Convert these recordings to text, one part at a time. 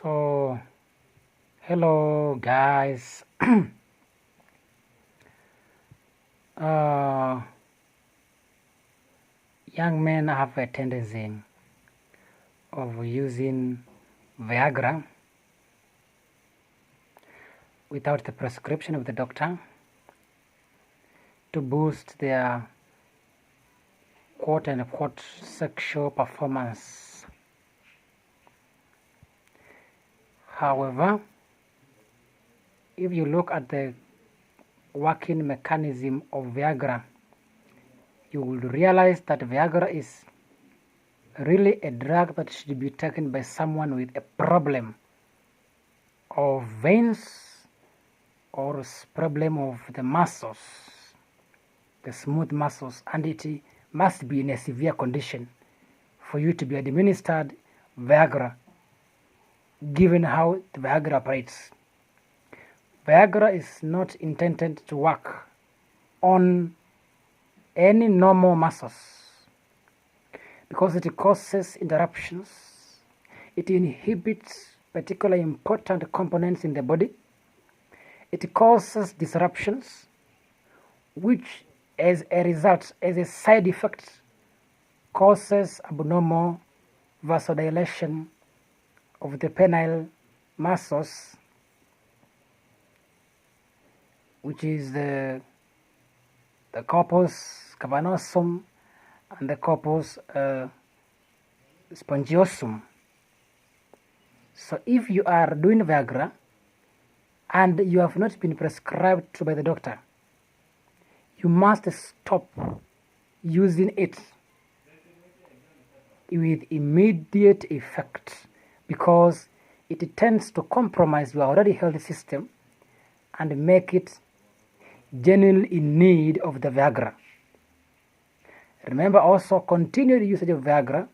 So, hello guys. uh, young men have a tendency of using Viagra without the prescription of the doctor to boost their quote-unquote sexual performance. However, if you look at the working mechanism of Viagra, you will realize that Viagra is really a drug that should be taken by someone with a problem of veins or problem of the muscles, the smooth muscles, and it must be in a severe condition for you to be administered Viagra, given how the Viagra operates. Viagra is not intended to work on any normal muscles because it causes interruptions. It inhibits particularly important components in the body. It causes disruptions, which as a result, as a side effect, causes abnormal vasodilation of the penile muscles, which is the corpus cavernosum and the corpus spongiosum. So if you are doing Viagra and you have not been prescribed by the doctor, you must stop using it with immediate effect, because it tends to compromise your already healthy system and make it genuinely in need of the Viagra. Remember also, continued usage of Viagra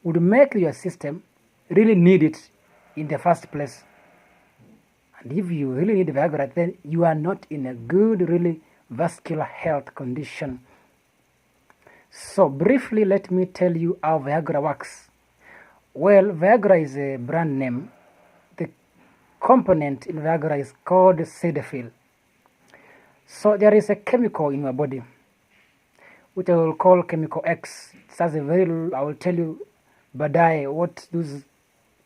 would make your system really need it in the first place. And if you really need Viagra, then you are not in a good, really vascular health condition. So briefly, let me tell you how Viagra works. Well, Viagra is a brand name. The component in Viagra is called sildenafil. So there is a chemical in your body, which I will call chemical X. It has a very, I will tell you badai what those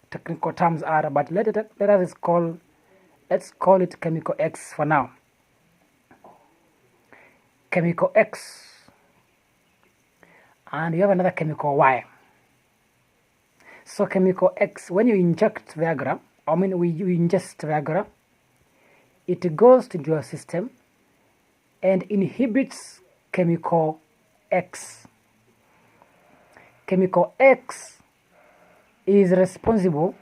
technical terms are, but let's call it chemical X for now. Chemical X. And you have another chemical Y. So chemical X, when you inject Viagra, you ingest Viagra, it goes into your system and inhibits chemical X. Chemical X is responsible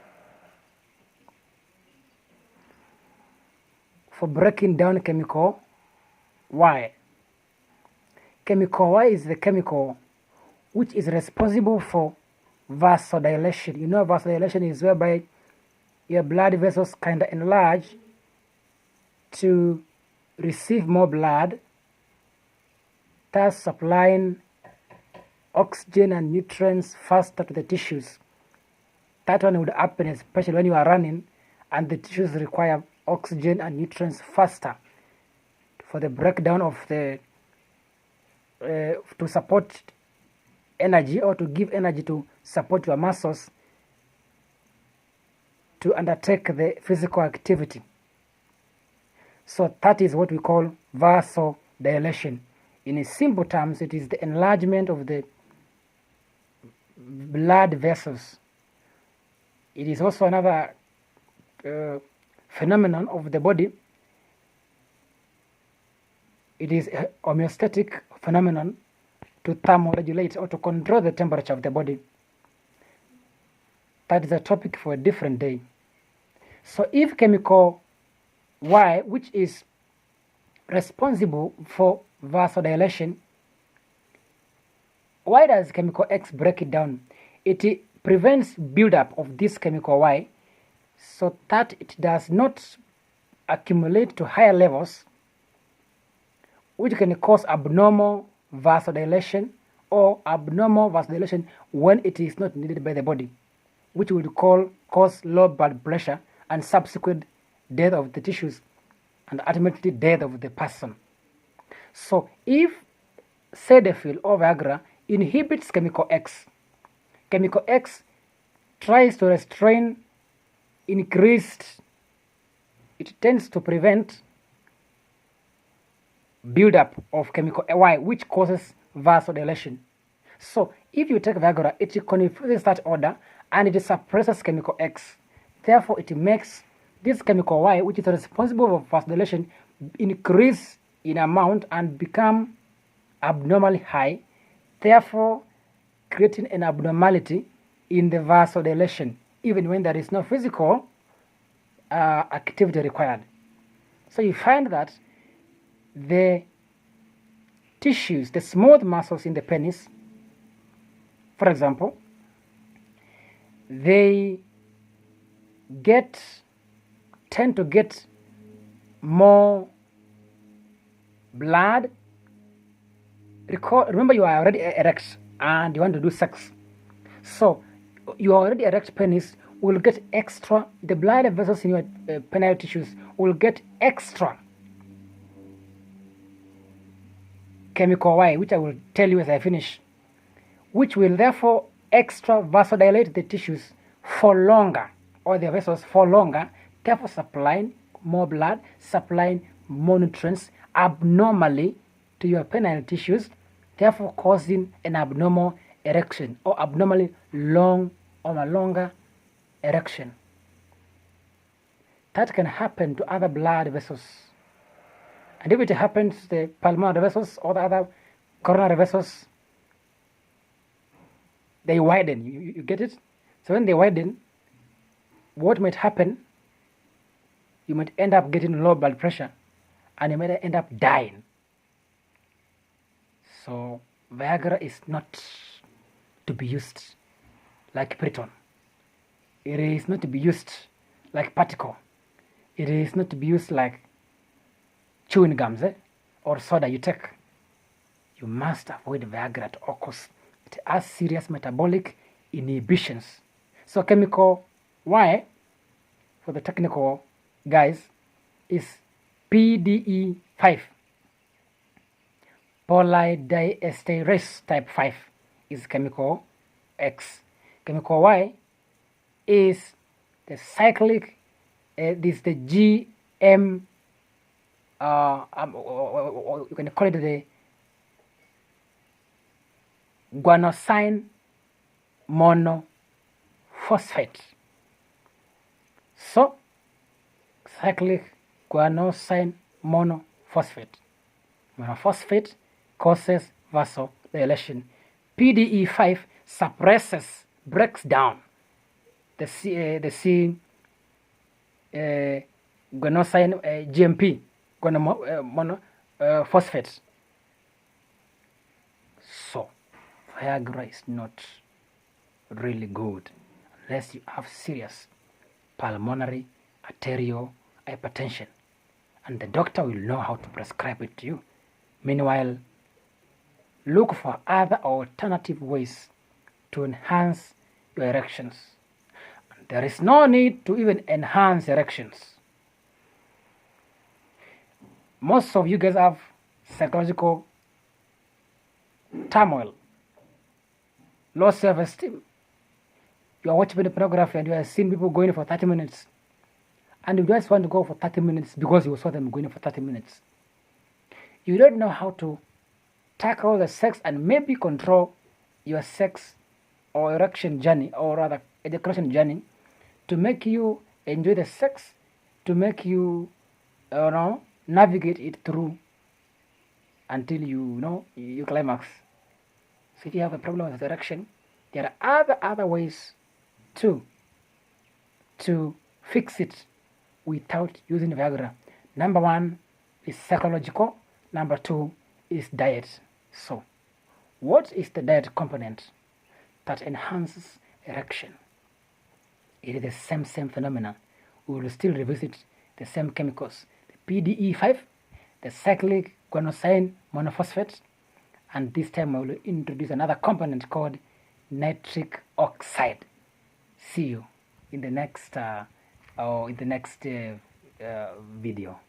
for breaking down chemical Y. Chemical Y is the chemical which is responsible for vasodilation. You know, vasodilation is whereby your blood vessels kind of enlarge to receive more blood, thus supplying oxygen and nutrients faster to the tissues. That one would happen especially when you are running and the tissues require oxygen and nutrients faster for the breakdown of the to support energy, or to give energy to support your muscles to undertake the physical activity. So that is what we call vasodilation. In simple terms, it is the enlargement of the blood vessels. It is also another phenomenon of the body. It is a homeostatic phenomenon to thermoregulate or to control the temperature of the body. That is a topic for a different day. So if chemical Y, which is responsible for vasodilation, why does chemical X break it down? It prevents buildup of this chemical Y so that it does not accumulate to higher levels, which can cause abnormal vasodilation or abnormal vasodilation when it is not needed by the body, which we would call cause low blood pressure and subsequent death of the tissues and ultimately death of the person. So if sildenafil or Viagra inhibits chemical X tries to restrain increased, it tends to prevent buildup of chemical Y, which causes vasodilation. So if you take Viagra, it confuses that order and it suppresses chemical X. Therefore, it makes this chemical Y, which is responsible for vasodilation, increase in amount and become abnormally high, therefore creating an abnormality in the vasodilation, even when there is no physical activity required. So you find that the tissues, the smooth muscles in the penis, for example, they tend to get more blood. Remember, you are already erect and you want to do sex. So your already erect penis will get extra, the blood vessels in your penile tissues will get extra chemical Y, which I will tell you as I finish, which will therefore extra vasodilate the tissues for longer, or the vessels for longer, therefore supplying more blood, supplying more nutrients abnormally to your penile tissues, therefore causing an abnormal erection or abnormally long or a longer erection. That can happen to other blood vessels. And if it happens to the pulmonary vessels or the other coronary vessels, they widen. You get it? So when they widen, what might happen? You might end up getting low blood pressure and you might end up dying. So Viagra is not to be used like Piriton. It is not to be used like Particle. It is not to be used like chewing gums or soda you take. You must avoid Viagra at all costs. It has serious metabolic inhibitions. So chemical Y, for the technical guys, is PDE5. Polydiesterase type 5 is chemical X. Chemical Y is the cyclic, this is the GM, you can call it the guanosine monophosphate. So, cyclic guanosine monophosphate. Monophosphate causes vasodilation. PDE5 suppresses, breaks down the guanosine GMP, monophosphate. So, Viagra is not really good unless you have serious pulmonary arterial hypertension, and the doctor will know how to prescribe it to you. Meanwhile, look for other alternative ways to enhance your erections. And there is no need to even enhance erections. Most of you guys have psychological turmoil, low self-esteem. You are watching the pornography and you are seeing people going for 30 minutes. And you just want to go for 30 minutes because you saw them going for 30 minutes. You don't know how to tackle the sex and maybe control your sex or erection journey, or rather ejaculation journey, to make you enjoy the sex, to make you navigate it through until you climax. So if you have a problem with erection, there are other ways to fix it without using Viagra. Number one is psychological. Number two is diet. So, what is the diet component that enhances erection? It is the same phenomenon. We will still revisit the same chemicals. The PDE5, the cyclic guanosine monophosphate, and this time I will introduce another component called nitric oxide. See you in the next video.